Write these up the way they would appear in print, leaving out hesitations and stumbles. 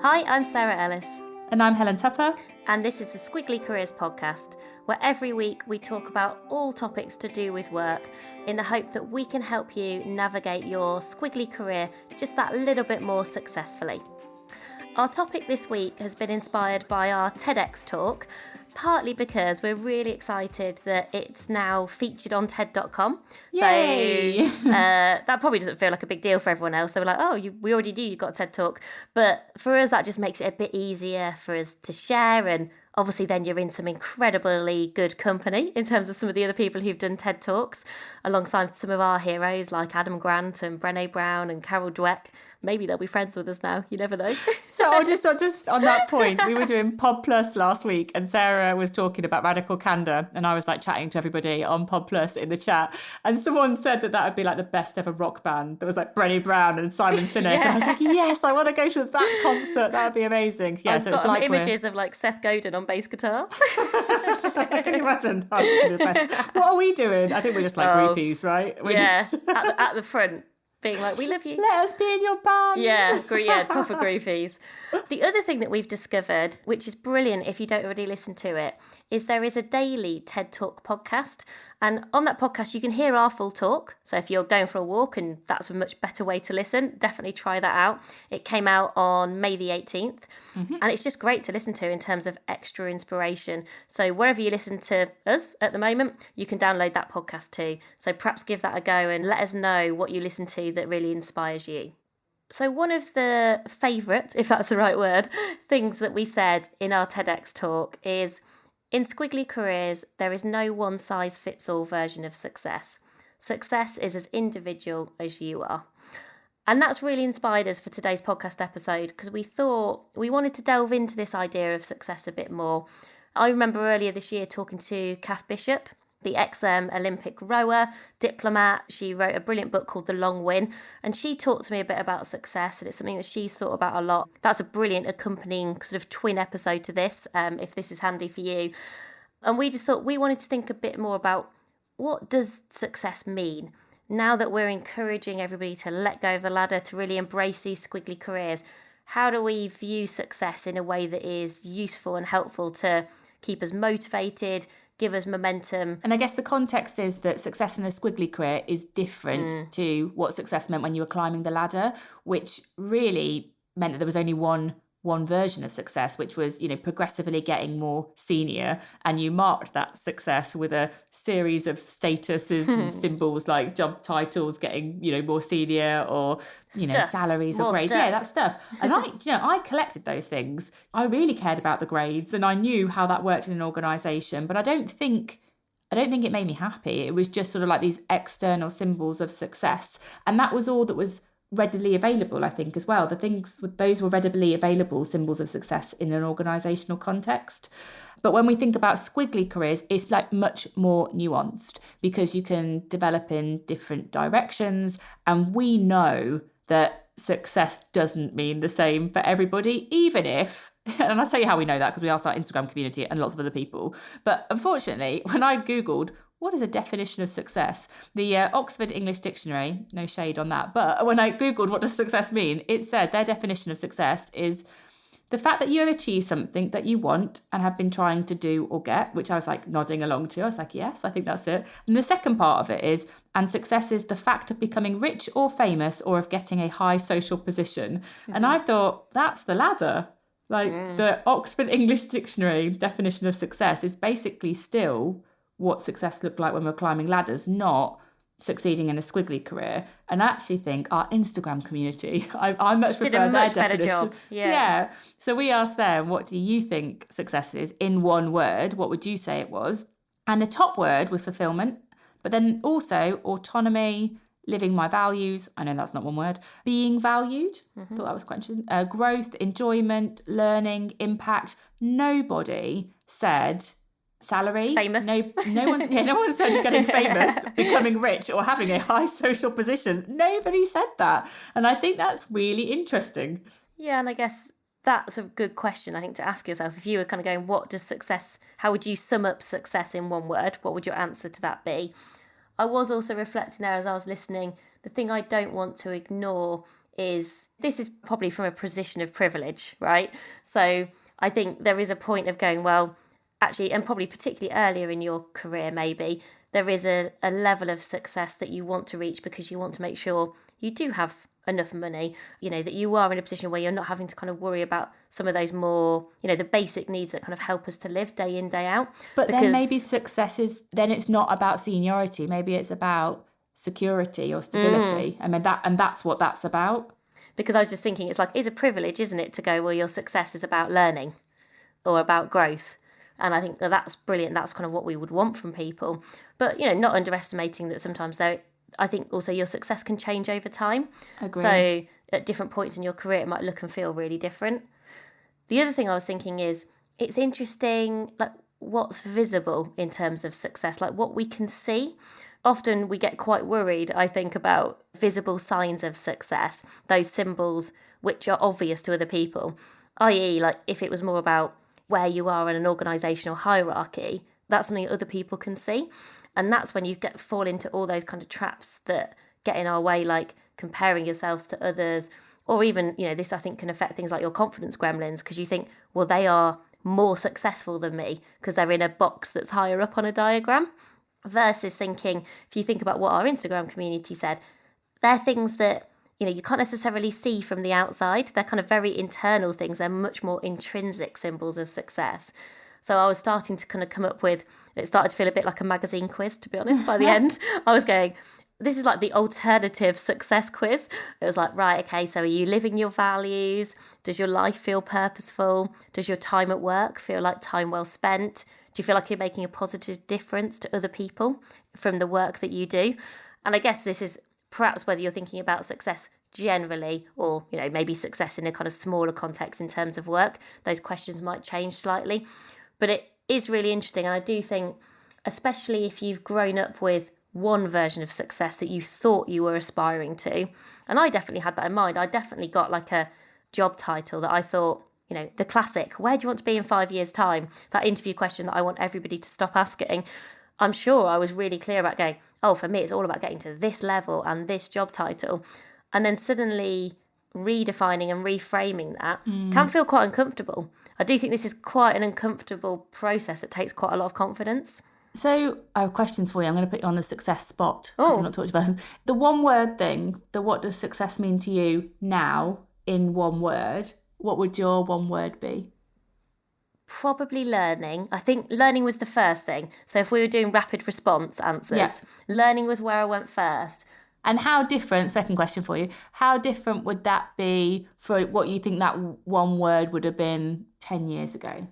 Hi, I'm Sarah Ellis. And I'm Helen Tupper. And this is the Squiggly Careers podcast, where every week we talk about all topics to do with work in the hope that we can help you navigate your squiggly career just that little bit more successfully. Our topic this week has been inspired by our TEDx talk, partly because we're really excited that it's now featured on TED.com. Yay! So that probably doesn't feel like a big deal for everyone else. They were like, oh, we already knew you got a TED talk. But for us, that just makes it a bit easier for us to share. And obviously then you're in some incredibly good company in terms of some of the other people who've done TED Talks, alongside some of our heroes like Adam Grant and Brené Brown and Carol Dweck. Maybe they'll be friends with us now. You never know. So just on that point, we were doing PodPlus last week and Sarah was talking about radical candor and I was like chatting to everybody on PodPlus in the chat, and someone said that would be like the best ever rock band. There was like Brené Brown and Simon Sinek. Yeah. And I was like, yes, I want to go to that concert. That would be amazing. Yeah, I've got like images of like Seth Godin on bass guitar. Can you imagine? What are we doing? I think we're just like groupies, right? We're just... at the front. Being like, we love you. Let us be in your band. Yeah, proper groovies. The other thing that we've discovered, which is brilliant if you don't already listen to it, is there is a daily TED Talk podcast. And on that podcast, you can hear our full talk. So if you're going for a walk and that's a much better way to listen, definitely try that out. It came out on May the 18th. Mm-hmm. And it's just great to listen to in terms of extra inspiration. So wherever you listen to us at the moment, you can download that podcast too. So perhaps give that a go and let us know what you listen to that really inspires you. So one of the favourite, if that's the right word, things that we said in our TEDx talk is, in Squiggly Careers, there is no one-size-fits-all version of success. Success is as individual as you are. And that's really inspired us for today's podcast episode because we thought we wanted to delve into this idea of success a bit more. I remember earlier this year talking to Kath Bishop, the ex-Olympic rower, diplomat. She wrote a brilliant book called The Long Win, and she talked to me a bit about success, and it's something that she's thought about a lot. That's a brilliant accompanying sort of twin episode to this, if this is handy for you. And we just thought we wanted to think a bit more about what does success mean? Now that we're encouraging everybody to let go of the ladder, to really embrace these squiggly careers, how do we view success in a way that is useful and helpful to keep us motivated, give us momentum? And I guess the context is that success in a squiggly career is different to what success meant when you were climbing the ladder, which really meant that there was only one version of success, which was, progressively getting more senior. And you marked that success with a series of statuses and symbols like job titles, getting, more senior, or, salaries or grades. Yeah, that stuff. And I collected those things. I really cared about the grades and I knew how that worked in an organisation, but I don't think it made me happy. It was just sort of like these external symbols of success. And that was all that was readily available, I think, as well. Those were readily available symbols of success in an organisational context. But when we think about squiggly careers, it's like much more nuanced because you can develop in different directions. And we know that success doesn't mean the same for everybody, even if, and I'll tell you how we know that because we asked our Instagram community and lots of other people. But unfortunately, when I Googled, what is a definition of success? The Oxford English Dictionary, no shade on that, but when I Googled what does success mean, it said their definition of success is the fact that you have achieved something that you want and have been trying to do or get, which I was like nodding along to. I was like, yes, I think that's it. And the second part of it is, and success is the fact of becoming rich or famous or of getting a high social position. Mm-hmm. And I thought, that's the ladder. The Oxford English Dictionary definition of success is basically still what success looked like when we were climbing ladders, not succeeding in a squiggly career. And I actually think our Instagram community, I much prefer their definition. Did a much better job. Yeah. So we asked them, what do you think success is in one word? What would you say it was? And the top word was fulfillment, but then also autonomy, living my values. I know that's not one word. Being valued. Mm-hmm. Thought that was quite interesting. Growth, enjoyment, learning, impact. Nobody said salary, famous. No one said getting famous, becoming rich, or having a high social position. Nobody said that, and I think that's really interesting. Yeah, and I guess that's a good question, I think, to ask yourself. If you were kind of going, what does success? How would you sum up success in one word? What would your answer to that be? I was also reflecting there as I was listening. The thing I don't want to ignore is, this is probably from a position of privilege, right? So I think there is a point of going, well, actually, and probably particularly earlier in your career, maybe, there is a level of success that you want to reach because you want to make sure you do have enough money, that you are in a position where you're not having to kind of worry about some of those more, the basic needs that kind of help us to live day in, day out. But then maybe success is, then it's not about seniority. Maybe it's about security or stability. I mean, that's what that's about. Because I was just thinking, it's a privilege, isn't it, to go, well, your success is about learning or about growth. And I think that's brilliant. That's kind of what we would want from people. But, not underestimating that sometimes, though, I think also your success can change over time. Agree. So at different points in your career, it might look and feel really different. The other thing I was thinking is, it's interesting, like, what's visible in terms of success, like what we can see. Often we get quite worried, I think, about visible signs of success, those symbols which are obvious to other people, i.e., like if it was more about where you are in an organisational hierarchy, that's something other people can see. And that's when you fall into all those kind of traps that get in our way, like comparing yourselves to others, or even, this I think can affect things like your confidence gremlins, because you think, well, they are more successful than me because they're in a box that's higher up on a diagram. Versus thinking, if you think about what our Instagram community said, they're things that, you can't necessarily see from the outside. They're kind of very internal things. They're much more intrinsic symbols of success. So I was starting to kind of come up with, it started to feel a bit like a magazine quiz, to be honest, by the end. I was going, this is like the alternative success quiz. It was like, right, okay, so are you living your values? Does your life feel purposeful? Does your time at work feel like time well spent? Do you feel like you're making a positive difference to other people from the work that you do? And I guess this is perhaps whether you're thinking about success generally or, maybe success in a kind of smaller context in terms of work. Those questions might change slightly. But it is really interesting. And I do think, especially if you've grown up with one version of success that you thought you were aspiring to, and I definitely had that in mind. I definitely got like a job title that I thought, the classic, where do you want to be in 5 years' time? That interview question that I want everybody to stop asking. I'm sure I was really clear about going, oh, for me, it's all about getting to this level and this job title. And then suddenly redefining and reframing that can feel quite uncomfortable. I do think this is quite an uncomfortable process that takes quite a lot of confidence. So I have questions for you. I'm going to put you on the success spot because I've not talked about the one word thing. What does success mean to you now in one word? What would your one word be? Probably learning. I think learning was the first thing. So if we were doing rapid response answers, learning was where I went first. And how different, second question for you, how different would that be for what you think that one word would have been 10 years ago?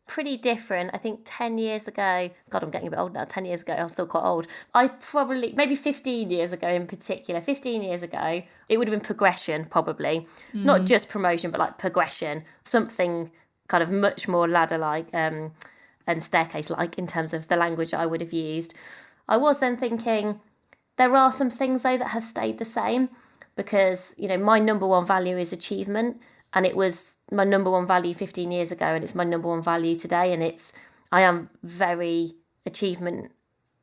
Pretty different. I think 10 years ago, God, I'm getting a bit old now. 10 years ago, I was still quite old. Maybe 15 years ago in particular, 15 years ago, it would have been progression, probably. Not just promotion, but like progression. Something kind of much more ladder-like and staircase-like in terms of the language I would have used. I was then thinking, there are some things, though, that have stayed the same because, my number one value is achievement. And it was my number one value 15 years ago, and it's my number one value today. And I am very achievement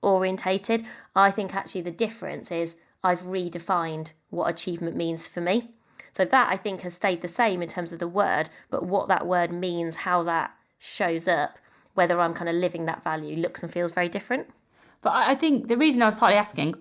orientated. I think actually the difference is I've redefined what achievement means for me. So that I think has stayed the same in terms of the word, but what that word means, how that shows up, whether I'm kind of living that value, looks and feels very different. But I think the reason I was partly asking,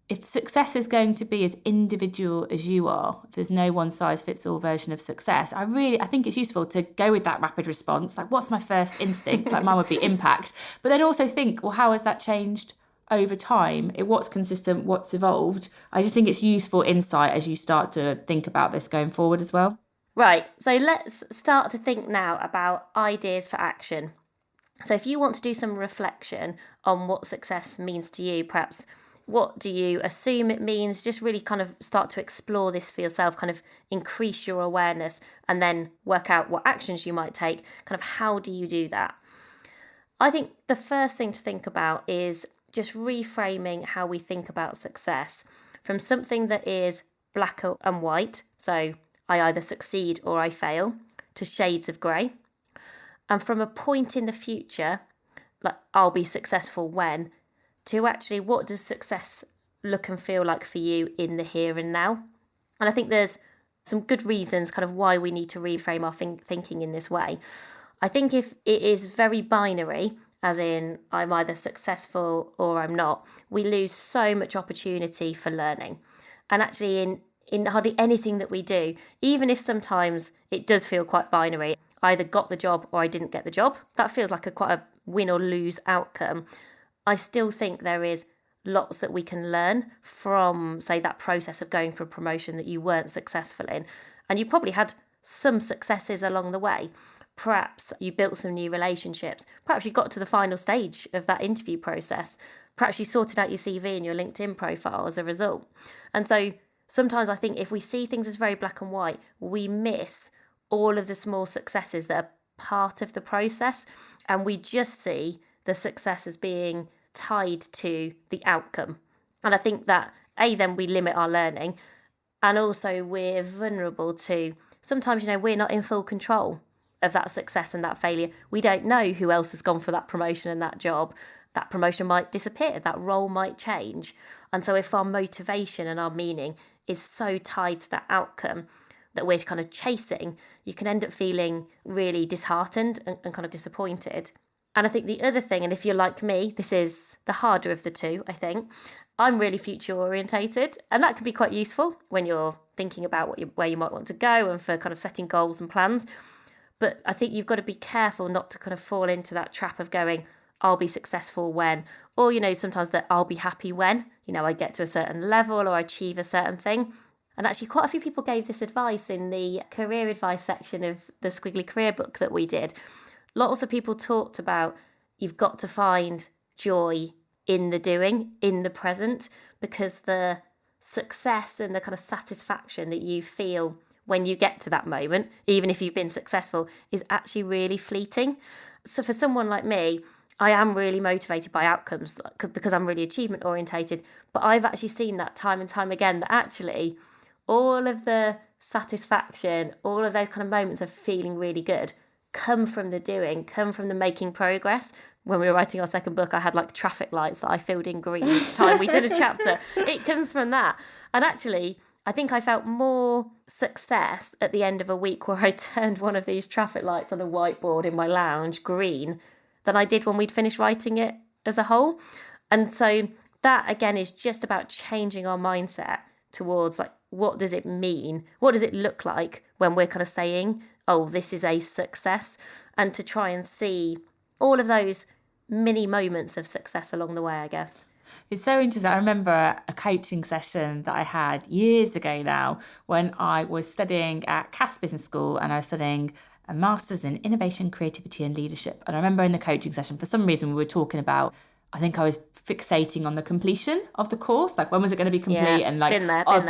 if success is going to be as individual as you are, if there's no one size fits all version of success, I think it's useful to go with that rapid response. Like, what's my first instinct? Like mine would be impact. But then also think, well, how has that changed over time? What's consistent? What's evolved? I just think it's useful insight as you start to think about this going forward as well. Right. So let's start to think now about ideas for action. So if you want to do some reflection on what success means to you, perhaps what do you assume it means? Just really kind of start to explore this for yourself, kind of increase your awareness and then work out what actions you might take. Kind of how do you do that? I think the first thing to think about is just reframing how we think about success from something that is black and white. So I either succeed or I fail, to shades of grey. And from a point in the future, like I'll be successful when, to actually what does success look and feel like for you in the here and now? And I think there's some good reasons kind of why we need to reframe our thinking in this way. I think if it is very binary, as in I'm either successful or I'm not, we lose so much opportunity for learning. And actually in hardly anything that we do, even if sometimes it does feel quite binary, I either got the job or I didn't get the job, that feels like quite a win or lose outcome. I still think there is lots that we can learn from, say, that process of going for a promotion that you weren't successful in. And you probably had some successes along the way. Perhaps you built some new relationships. Perhaps you got to the final stage of that interview process. Perhaps you sorted out your CV and your LinkedIn profile as a result. And so sometimes I think if we see things as very black and white, we miss all of the small successes that are part of the process. And we just see the success as being tied to the outcome. And I think that, then we limit our learning, and also we're vulnerable to sometimes, we're not in full control of that success and that failure. We don't know who else has gone for that promotion and that job. That promotion might disappear, that role might change. And so if our motivation and our meaning is so tied to that outcome that we're kind of chasing, you can end up feeling really disheartened and kind of disappointed. And I think the other thing, and if you're like me, this is the harder of the two, I think, I'm really future orientated, and that can be quite useful when you're thinking about where you might want to go and for kind of setting goals and plans. But I think you've got to be careful not to kind of fall into that trap of going, I'll be successful when, or, sometimes that I'll be happy when, I get to a certain level or I achieve a certain thing. And actually quite a few people gave this advice in the career advice section of the Squiggly Career book that we did. Lots of people talked about you've got to find joy in the doing, in the present, because the success and the kind of satisfaction that you feel when you get to that moment, even if you've been successful, is actually really fleeting. So for someone like me, I am really motivated by outcomes because I'm really achievement orientated. But I've actually seen that time and time again, that actually all of the satisfaction, all of those kind of moments of feeling really good come from the doing, come from the making progress. When we were writing our second book, I had like traffic lights that I filled in green each time we did a chapter. It comes from that. And actually, I think I felt more success at the end of a week where I turned one of these traffic lights on a whiteboard in my lounge green than I did when we'd finished writing it as a whole. And so that, again, is just about changing our mindset towards like, what does it mean? What does it look like when we're kind of saying, oh, this is a success? And to try and see all of those mini moments of success along the way, I guess. It's so interesting. I remember a coaching session that I had years ago now when I was studying at Cass Business School, and I was studying a master's in innovation, creativity and leadership. And I remember in the coaching session, for some reason, we were talking about, I think I was fixating on the completion of the course, like when was it going to be complete, and like been there. I'll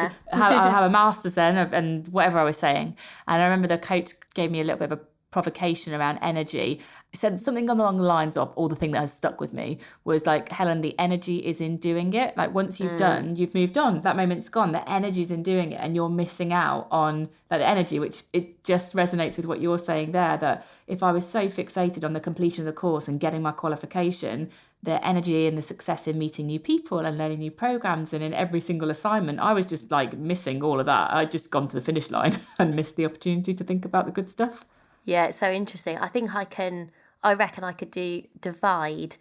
have a master's then, and whatever I was saying. And I remember the coach gave me a little bit of a provocation around energy. He said something along the lines of, or the thing that has stuck with me was like, Helen, the energy is in doing it. Like once you've done, you've moved on, that moment's gone, the energy's in doing it, and you're missing out on like the energy, which it just resonates with what you're saying there, that if I was so fixated on the completion of the course and getting my qualification, the energy and the success in meeting new people and learning new programs and in every single assignment, I was just like missing all of that. I'd just gone to the finish line and missed the opportunity to think about the good stuff. Yeah, it's so interesting. I think I reckon I could divide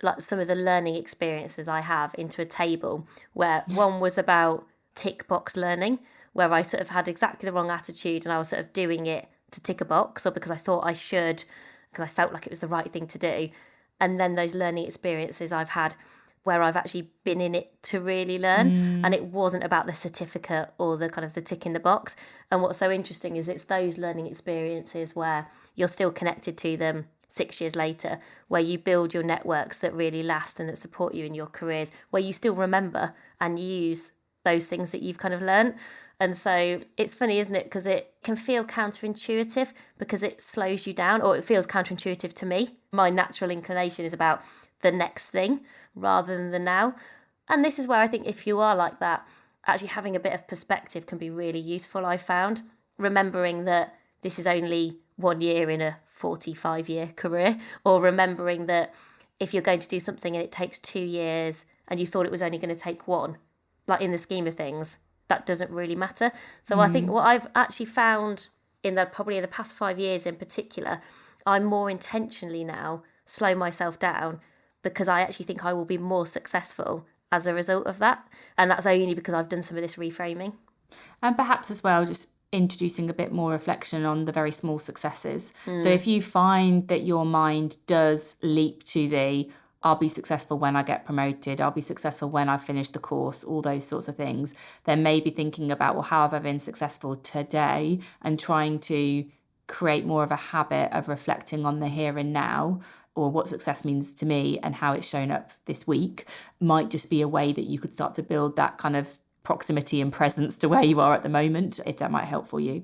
like some of the learning experiences I have into a table where one was about tick box learning, where I sort of had exactly the wrong attitude and I was sort of doing it to tick a box or because I thought I should, because I felt like it was the right thing to do. And then those learning experiences I've had where I've actually been in it to really learn, and it wasn't about the certificate or the kind of the tick in the box. And what's so interesting is it's those learning experiences where you're still connected to them 6 years later, where you build your networks that really last and that support you in your careers, where you still remember and use those things that you've kind of learned. And so it's funny, isn't it? Because it can feel counterintuitive because it slows you down, or it feels counterintuitive to me. My natural inclination is about the next thing rather than the now. And this is where I think if you are like that, actually having a bit of perspective can be really useful, I found. Remembering that this is only 1 year in a 45-year career, or remembering that if you're going to do something and it takes 2 years and you thought it was only going to take one, like in the scheme of things, that doesn't really matter. So I think what I've actually found probably in the past 5 years in particular, I more intentionally now slow myself down because I actually think I will be more successful as a result of that. And that's only because I've done some of this reframing. And perhaps as well, just introducing a bit more reflection on the very small successes. So if you find that your mind does leap to I'll be successful when I get promoted, I'll be successful when I finish the course, all those sorts of things, then maybe thinking about, well, how have I been successful today, and trying to create more of a habit of reflecting on the here and now, or what success means to me and how it's shown up this week, might just be a way that you could start to build that kind of proximity and presence to where you are at the moment, if that might help for you.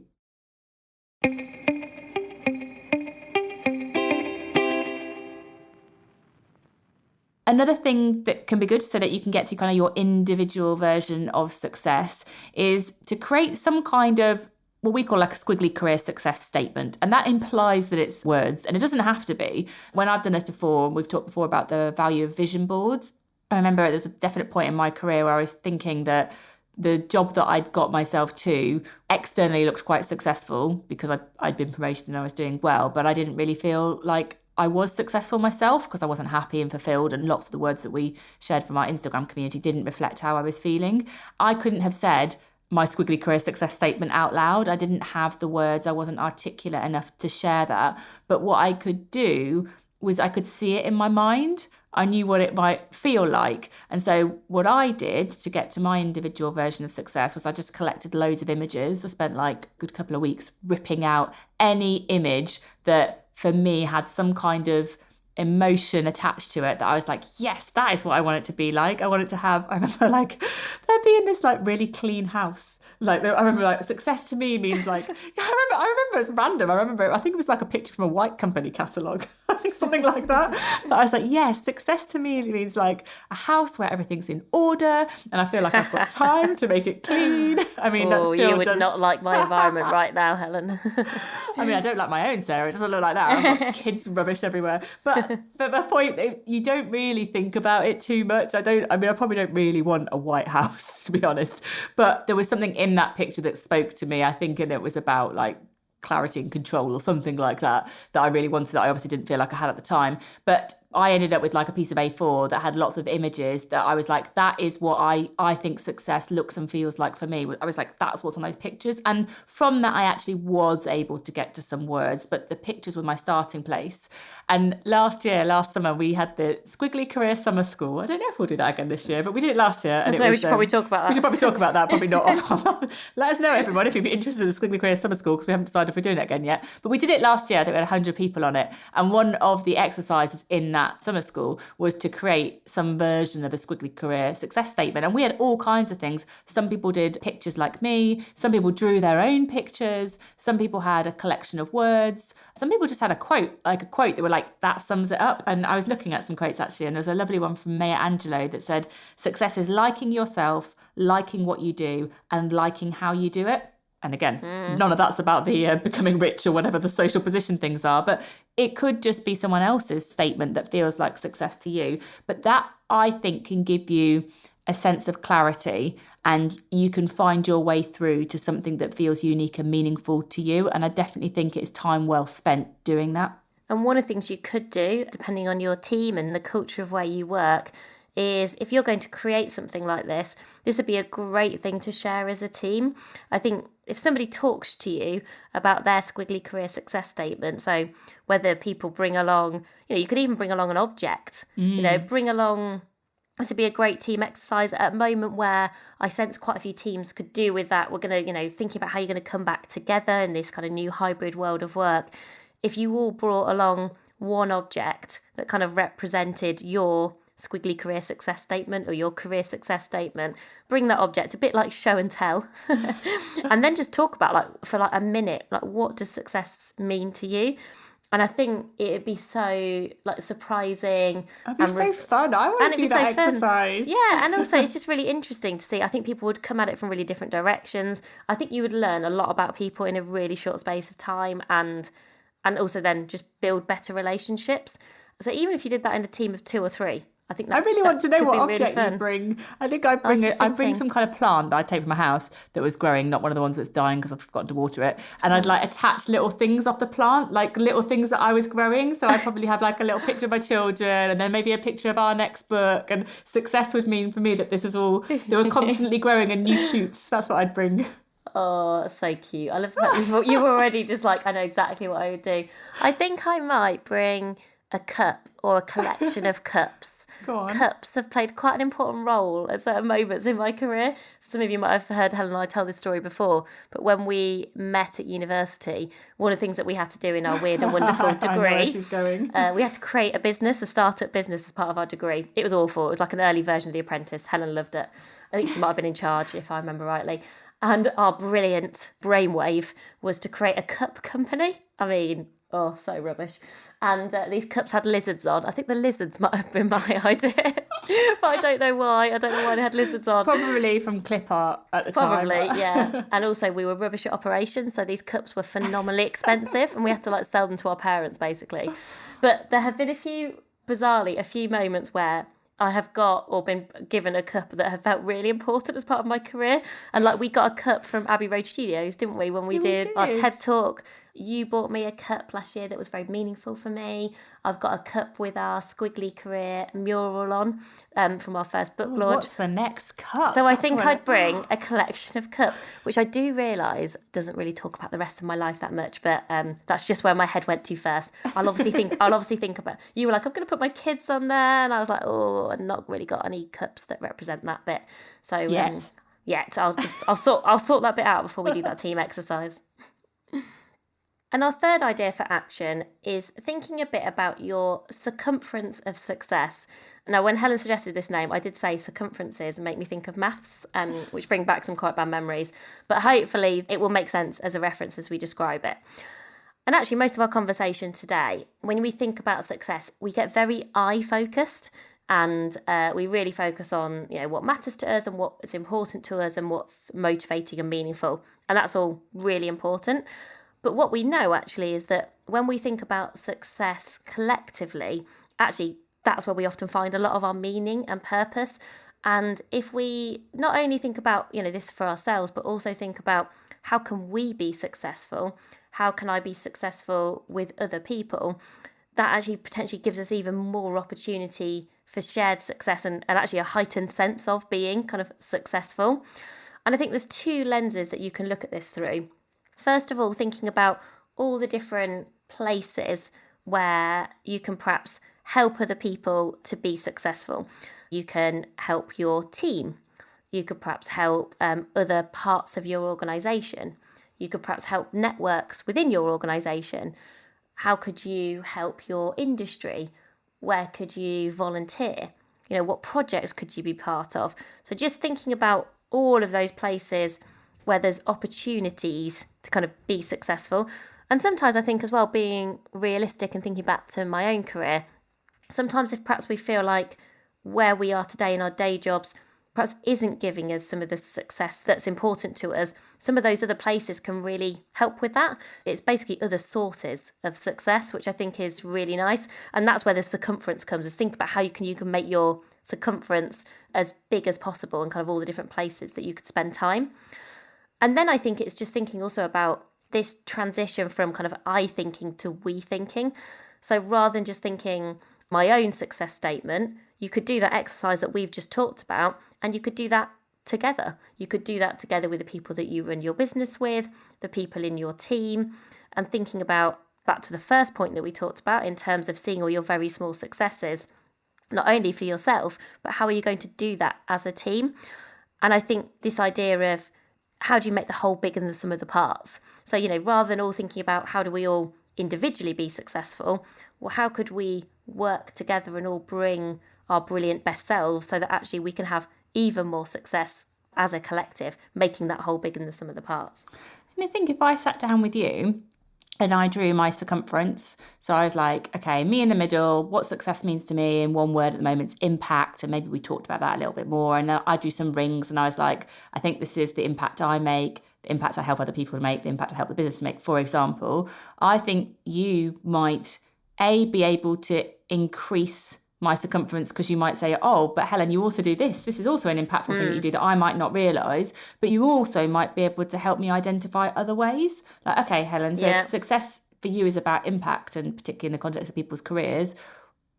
Another thing that can be good so that you can get to kind of your individual version of success is to create some kind of what we call like a Squiggly Career success statement. And that implies that it's words, and it doesn't have to be. When I've done this before, we've talked before about the value of vision boards. I remember there was a definite point in my career where I was thinking that the job that I'd got myself to externally looked quite successful because I'd been promoted and I was doing well, but I didn't really feel like I was successful myself because I wasn't happy and fulfilled, and lots of the words that we shared from our Instagram community didn't reflect how I was feeling. I couldn't have said my Squiggly Career success statement out loud. I didn't have the words. I wasn't articulate enough to share that. But what I could do was I could see it in my mind. I knew what it might feel like. And so what I did to get to my individual version of success was I just collected loads of images. I spent like a good couple of weeks ripping out any image that for me had some kind of emotion attached to it, that I was like, yes, that is what I want it to be like. I want it to have, I remember like there being this like really clean house. Like I remember like success to me means like, I remember it's random. I think it was like a picture from a white company catalogue. I think something like that. But I was like, yes, success to me means like a house where everything's in order and I feel like I've got time to make it clean. I mean, that still you would not like my environment right now, Helen. I mean, I don't like my own, Sarah. It doesn't look like that. I've got kids rubbish everywhere. But my point, you don't really think about it too much. I probably don't really want a white house, to be honest. But there was something in that picture that spoke to me, I think, and it was about like clarity and control or something like that I really wanted, that I obviously didn't feel like I had at the time. But I ended up with like a piece of A4 that had lots of images that I was like, that is what I think success looks and feels like for me. I was like, that's what's on those pictures. And from that, I actually was able to get to some words, but the pictures were my starting place. And last summer, we had the Squiggly Career Summer School. I don't know if we'll do that again this year, but we did it last year. And we should probably talk about that. We should probably talk about that, probably not. Let us know, everyone, if you'd be interested in the Squiggly Career Summer School, because we haven't decided if we're doing it again yet. But we did it last year. I think we had 100 people on it. And one of the exercises in that summer school was to create some version of a Squiggly Career success statement. And we had all kinds of things. Some people did pictures like me. Some people drew their own pictures. Some people had a collection of words. Some people just had a quote that were like, that sums it up. And I was looking at some quotes actually, and there's a lovely one from Maya Angelou that said, success is liking yourself, liking what you do, and liking how you do it. And again, none of that's about the becoming rich or whatever the social position things are, but it could just be someone else's statement that feels like success to you. But that, I think, can give you a sense of clarity, and you can find your way through to something that feels unique and meaningful to you. And I definitely think it's time well spent doing that. And one of the things you could do, depending on your team and the culture of where you work, is if you're going to create something like this would be a great thing to share as a team. I think if somebody talks to you about their Squiggly Career success statement, so whether people bring along, you could even bring along an object, bring along, this would be a great team exercise at a moment where I sense quite a few teams could do with that. We're going to, thinking about how you're going to come back together in this kind of new hybrid world of work. If you all brought along one object that kind of represented your Squiggly Career success statement or your career success statement, bring that object, a bit like show and tell, and then just talk about for a minute, what does success mean to you? And I think it'd be so surprising. It'd be so fun. I want to do that exercise. Yeah, and also it's just really interesting to see. I think people would come at it from really different directions. I think you would learn a lot about people in a really short space of time, and also then just build better relationships. So even if you did that in a team of 2 or 3, I think I really want to know what object really you bring. I think I bring some kind of plant that I take from my house that was growing, not one of the ones that's dying because I've forgotten to water it. And I'd like attach little things off the plant, like little things that I was growing. So I'd probably have like a little picture of my children and then maybe a picture of our next book. And success would mean for me that this was all, they were constantly growing and new shoots. That's what I'd bring. Oh, so cute. I love the fact you've already just like, I know exactly what I would do. I think I might bring a cup or a collection of cups. Go on. Cups have played quite an important role at certain moments in my career. Some of you might have heard Helen and I tell this story before, but when we met at university, one of the things that we had to do in our weird and wonderful degree, I know where she's going. We had to create a startup business as part of our degree. It was awful. It was like an early version of The Apprentice. Helen loved it. I think she might have been in charge, if I remember rightly. And our brilliant brainwave was to create a cup company. I mean, oh, so rubbish. And these cups had lizards on. I think the lizards might have been my idea. But I don't know why. I don't know why they had lizards on. Probably from clip art at the time. Probably, yeah. And also we were rubbish at operations, so these cups were phenomenally expensive and we had to like sell them to our parents basically. But there have been a few moments where I have got or been given a cup that have felt really important as part of my career. And like we got a cup from Abbey Road Studios, didn't we, when we did our TED Talk. You bought me a cup last year that was very meaningful for me. I've got a cup with our Squiggly Career mural on from our first book launch. What's the next cup? So I think I'd bring a collection of cups, which I do realise doesn't really talk about the rest of my life that much, but that's just where my head went to first. I'll obviously think about, you were like, I'm going to put my kids on there. And I was like, oh, I've not really got any cups that represent that bit. So I'll sort that bit out before we do that team exercise. And our third idea for action is thinking a bit about your circumference of success. Now, when Helen suggested this name, I did say circumferences make me think of maths, which bring back some quite bad memories. But hopefully it will make sense as a reference as we describe it. And actually, most of our conversation today, when we think about success, we get very I-focused. And we really focus on, what matters to us and what's important to us and what's motivating and meaningful. And that's all really important. But what we know actually is that when we think about success collectively, actually, that's where we often find a lot of our meaning and purpose. And if we not only think about, this for ourselves, but also think about how can we be successful? How can I be successful with other people? That actually potentially gives us even more opportunity for shared success and actually a heightened sense of being kind of successful. And I think there's two lenses that you can look at this through. First of all, thinking about all the different places where you can perhaps help other people to be successful. You can help your team. You could perhaps help other parts of your organisation. You could perhaps help networks within your organisation. How could you help your industry? Where could you volunteer? What projects could you be part of? So just thinking about all of those places where there's opportunities to kind of be successful. And sometimes I think as well, being realistic and thinking back to my own career, sometimes if perhaps we feel like where we are today in our day jobs perhaps isn't giving us some of the success that's important to us, some of those other places can really help with that. It's basically other sources of success, which I think is really nice. And that's where the circumference comes, is think about how you can make your circumference as big as possible and kind of all the different places that you could spend time. And then I think it's just thinking also about this transition from kind of I thinking to we thinking. So rather than just thinking my own success statement, you could do that exercise that we've just talked about, and you could do that together. You could do that together with the people that you run your business with, the people in your team, and thinking about, back to the first point that we talked about in terms of seeing all your very small successes, not only for yourself, but how are you going to do that as a team? And I think this idea of how do you make the whole bigger than the sum of the parts? So, rather than all thinking about how do we all individually be successful, well, how could we work together and all bring our brilliant best selves so that actually we can have even more success as a collective, making that whole bigger than the sum of the parts? And I think if I sat down with you and I drew my circumference, so I was like, okay, me in the middle, what success means to me in one word at the moment is impact. And maybe we talked about that a little bit more. And I drew some rings and I was like, I think this is the impact I make, the impact I help other people to make, the impact I help the business to make, for example. I think you might, be able to increase my circumference, because you might say, oh, but Helen, you also do this. This is also an impactful thing that you do that I might not realise. But you also might be able to help me identify other ways. Like, okay, Helen, so if success for you is about impact, and particularly in the context of people's careers,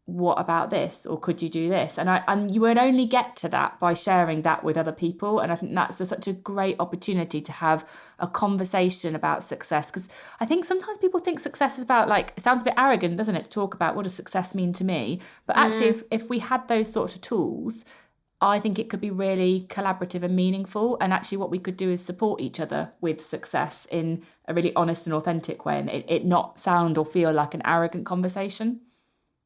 what about this? Or could you do this? And you would only get to that by sharing that with other people. And I think that's such a great opportunity to have a conversation about success, because I think sometimes people think success is about, like, it sounds a bit arrogant, doesn't it, to talk about what does success mean to me? But actually, if we had those sorts of tools, I think it could be really collaborative and meaningful. And actually what we could do is support each other with success in a really honest and authentic way, and it not sound or feel like an arrogant conversation.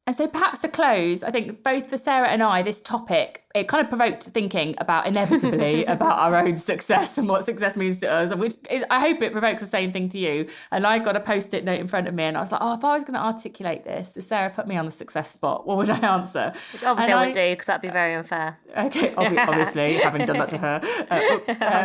And so perhaps to close, I think both for Sarah and I, this topic, it kind of provoked thinking about inevitably about our own success and what success means to us, which is, I hope it provokes the same thing to you. And I got a Post-it note in front of me and I was like, oh, if I was going to articulate this, if Sarah put me on the success spot, what would I answer? Which obviously I wouldn't do, because that'd be very unfair. Okay, obviously, having done that to her.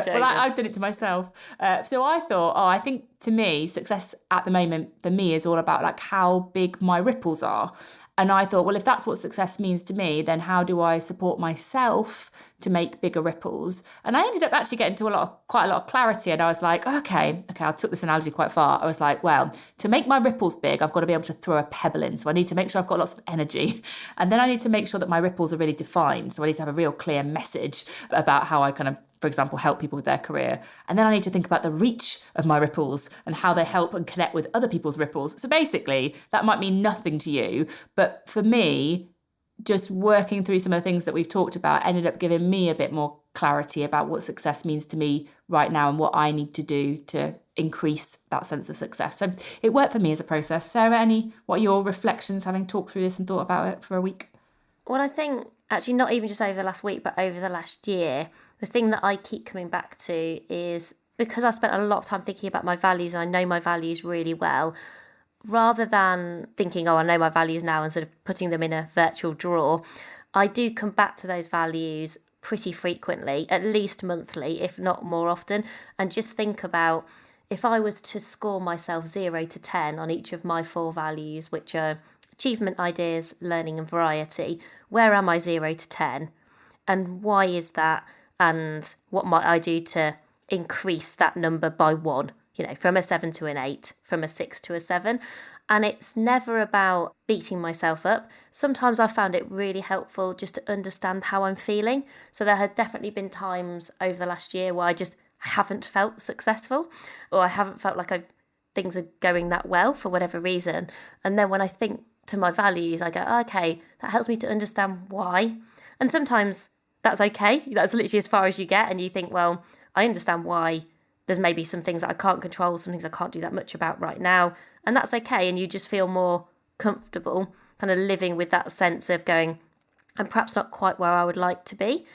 Well, I've done it to myself. So I thought, I think to me, success at the moment for me is all about like how big my ripples are. And I thought, well, if that's what success means to me, then how do I support myself to make bigger ripples? And I ended up actually getting to quite a lot of clarity. And I was like, okay, I took this analogy quite far. I was like, well, to make my ripples big, I've got to be able to throw a pebble in. So I need to make sure I've got lots of energy. And then I need to make sure that my ripples are really defined. So I need to have a real clear message about how I kind of, for example, help people with their career. And then I need to think about the reach of my ripples and how they help and connect with other people's ripples. So basically, that might mean nothing to you. But for me, just working through some of the things that we've talked about ended up giving me a bit more clarity about what success means to me right now and what I need to do to increase that sense of success. So it worked for me as a process. Sarah, what are your reflections having talked through this and thought about it for a week? Well, I think actually not even just over the last week, but over the last year, the thing that I keep coming back to is, because I spent a lot of time thinking about my values and I know my values really well, rather than thinking, I know my values now and sort of putting them in a virtual drawer, I do come back to those values pretty frequently, at least monthly, if not more often, and just think about, if I was to score myself 0 to 10 on each of my 4 values, which are achievement, ideas, learning and variety, where am I 0 to 10? And why is that? And what might I do to increase that number by 1? From a 7 to an 8, from a 6 to a 7. And it's never about beating myself up. Sometimes I found it really helpful just to understand how I'm feeling. So there have definitely been times over the last year where I just haven't felt successful, or I haven't felt like things are going that well for whatever reason. And then when I think to my values, I go, okay, that helps me to understand why. And sometimes that's okay. That's literally as far as you get. And you think, well, I understand why there's maybe some things that I can't control, some things I can't do that much about right now. And that's okay. And you just feel more comfortable kind of living with that sense of going, I'm perhaps not quite where I would like to be.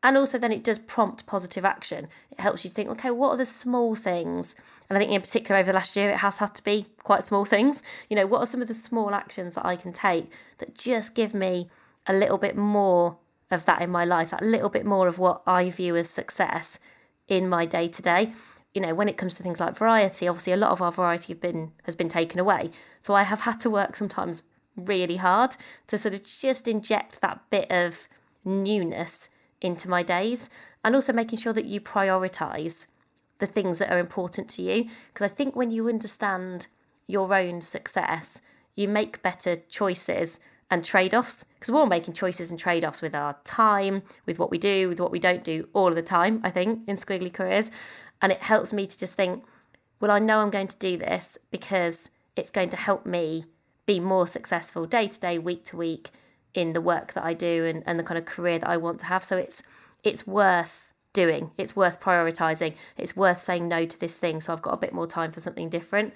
And also then it does prompt positive action. It helps you think, okay, what are the small things? And I think in particular over the last year, it has had to be quite small things. What are some of the small actions that I can take that just give me a little bit more of that in my life, that little bit more of what I view as success in my day to day. When it comes to things like variety, obviously a lot of our variety has been taken away. So I have had to work sometimes really hard to sort of just inject that bit of newness into my days, and also making sure that you prioritise the things that are important to you. Because I think when you understand your own success, you make better choices and trade-offs, because we're all making choices and trade-offs with our time, with what we do, with what we don't do all of the time, I think, in Squiggly Careers. And it helps me to just think, well, I know I'm going to do this because it's going to help me be more successful day to day, week to week in the work that I do and the kind of career that I want to have. So it's worth doing. It's worth prioritising. It's worth saying no to this thing so I've got a bit more time for something different.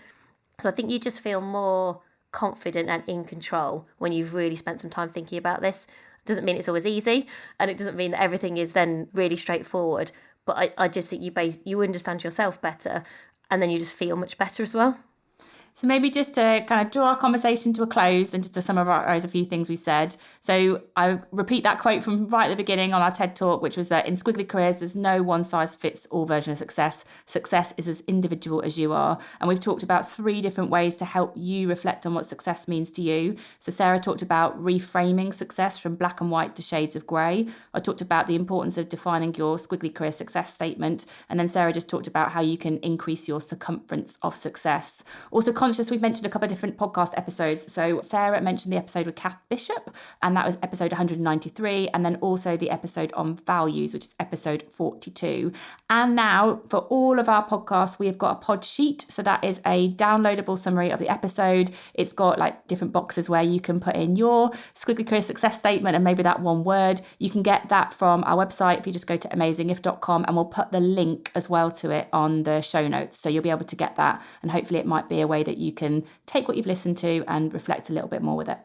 So I think you just feel more confident and in control when you've really spent some time thinking about this. It doesn't mean it's always easy, and it doesn't mean that everything is then really straightforward, but I just think you understand yourself better, and then you just feel much better as well. So maybe just to kind of draw our conversation to a close and just to summarise a few things we said. So I repeat that quote from right at the beginning on our TED Talk, which was that in Squiggly Careers, there's no one-size-fits-all version of success. Success is as individual as you are. And we've talked about 3 different ways to help you reflect on what success means to you. So Sarah talked about reframing success from black and white to shades of grey. I talked about the importance of defining your Squiggly Career success statement. And then Sarah just talked about how you can increase your circumference of success. Also, we've mentioned a couple of different podcast episodes. So Sarah mentioned the episode with Kath Bishop, and that was episode 193, and then also the episode on values, which is episode 42. And now for all of our podcasts, we have got a pod sheet. So that is a downloadable summary of the episode. It's got like different boxes where you can put in your Squiggly Career success statement and maybe that one word. You can get that from our website if you just go to amazingif.com, and we'll put the link as well to it on the show notes. So you'll be able to get that, and hopefully it might be a way that you can take what you've listened to and reflect a little bit more with it.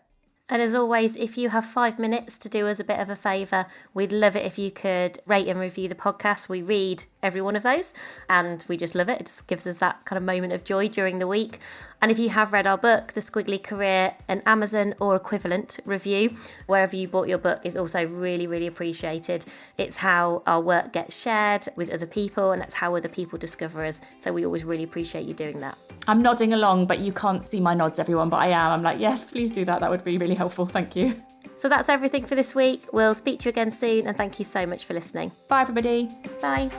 And as always, if you have 5 minutes to do us a bit of a favour, we'd love it if you could rate and review the podcast. We read every one of those and we just love it. It just gives us that kind of moment of joy during the week. And if you have read our book, The Squiggly Career, an Amazon or equivalent review, wherever you bought your book, is also really, really appreciated. It's how our work gets shared with other people, and that's how other people discover us. So we always really appreciate you doing that. I'm nodding along, but you can't see my nods, everyone, but I am. I'm like, yes, please do that. That would be really helpful. Thank you. So that's everything for this week. We'll speak to you again soon, and thank you so much for listening. Bye, everybody. Bye.